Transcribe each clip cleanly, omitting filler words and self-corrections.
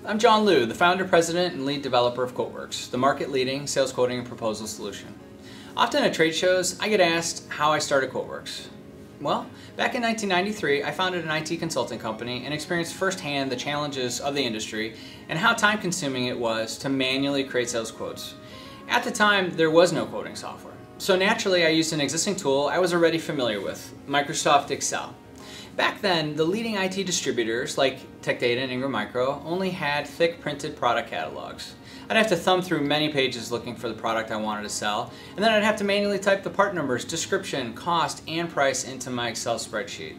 I'm John Lewe, the founder, president, and lead developer of QuoteWerks, the market-leading sales quoting and proposal solution. Often at trade shows, I get asked how I started QuoteWerks. Well, back in 1993, I founded an IT consulting company and experienced firsthand the challenges of the industry and how time-consuming it was to manually create sales quotes. At the time, there was no quoting software. So naturally, I used an existing tool I was already familiar with, Microsoft Excel. Back then, the leading IT distributors like Tech Data and Ingram Micro only had thick printed product catalogs. I'd have to thumb through many pages looking for the product I wanted to sell, and then I'd have to manually type the part numbers, description, cost, and price into my Excel spreadsheet.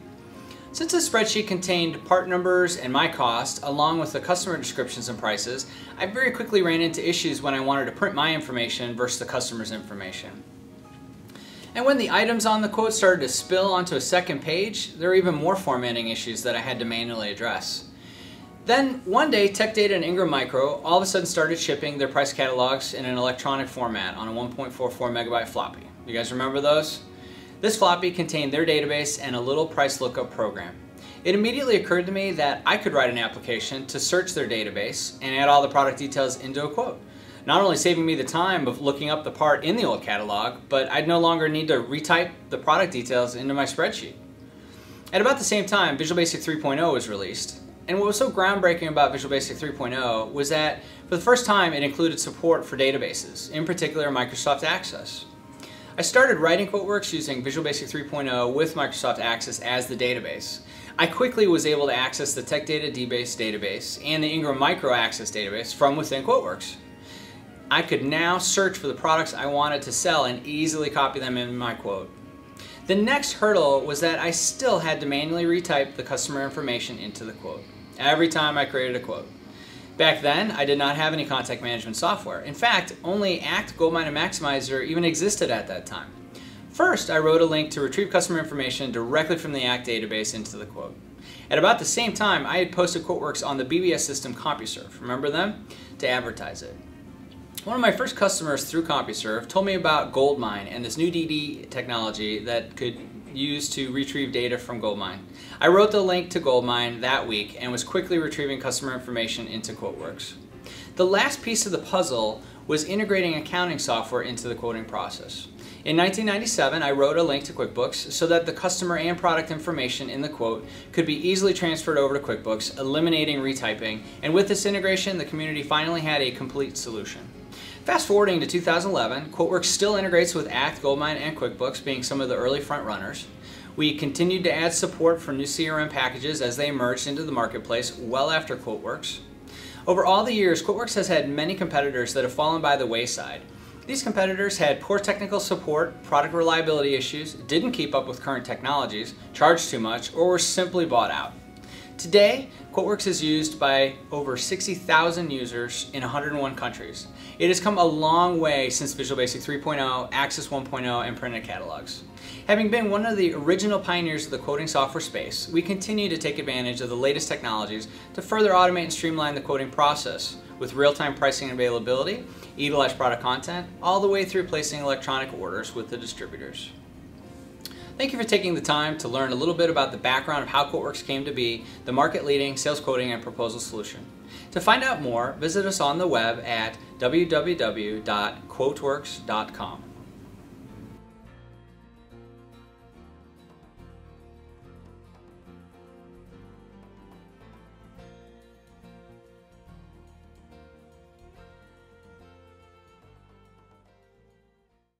Since the spreadsheet contained part numbers and my cost, along with the customer descriptions and prices, I very quickly ran into issues when I wanted to print my information versus the customer's information. And when the items on the quote started to spill onto a second page, there were even more formatting issues that I had to manually address. Then one day, Tech Data and Ingram Micro all of a sudden started shipping their price catalogs in an electronic format on a 1.44 megabyte floppy. You guys remember those? This floppy contained their database and a little price lookup program. It immediately occurred to me that I could write an application to search their database and add all the product details into a quote. Not only saving me the time of looking up the part in the old catalog, but I'd no longer need to retype the product details into my spreadsheet. At about the same time, Visual Basic 3.0 was released, and what was so groundbreaking about Visual Basic 3.0 was that for the first time it included support for databases, in particular Microsoft Access. I started writing QuoteWerks using Visual Basic 3.0 with Microsoft Access as the database. I quickly was able to access the Tech Data DBase database and the Ingram Micro Access database from within QuoteWerks. I could now search for the products I wanted to sell and easily copy them in my quote. The next hurdle was that I still had to manually retype the customer information into the quote every time I created a quote. Back then, I did not have any contact management software. In fact, only Act, Goldmine, and Maximizer even existed at that time. First, I wrote a link to retrieve customer information directly from the Act database into the quote. At about the same time, I had posted QuoteWerks on the BBS system CompuServe, remember them, to advertise it. One of my first customers through CompuServe told me about Goldmine and this new DD technology that could use to retrieve data from Goldmine. I wrote the link to Goldmine that week and was quickly retrieving customer information into QuoteWerks. The last piece of the puzzle was integrating accounting software into the quoting process. In 1997, I wrote a link to QuickBooks so that the customer and product information in the quote could be easily transferred over to QuickBooks, eliminating retyping, and with this integration, the community finally had a complete solution. Fast forwarding to 2011, QuoteWerks still integrates with Act, Goldmine, and QuickBooks being some of the early front runners. We continued to add support for new CRM packages as they emerged into the marketplace well after QuoteWerks. Over all the years, QuoteWerks has had many competitors that have fallen by the wayside. These competitors had poor technical support, product reliability issues, didn't keep up with current technologies, charged too much, or were simply bought out. Today, QuoteWerks is used by over 60,000 users in 101 countries. It has come a long way since Visual Basic 3.0, Access 1.0, and printed catalogs. Having been one of the original pioneers of the quoting software space, we continue to take advantage of the latest technologies to further automate and streamline the quoting process with real-time pricing and availability, etalage product content, all the way through placing electronic orders with the distributors. Thank you for taking the time to learn a little bit about the background of how QuoteWerks came to be the market-leading sales quoting and proposal solution. To find out more, visit us on the web at www.quotewerks.com.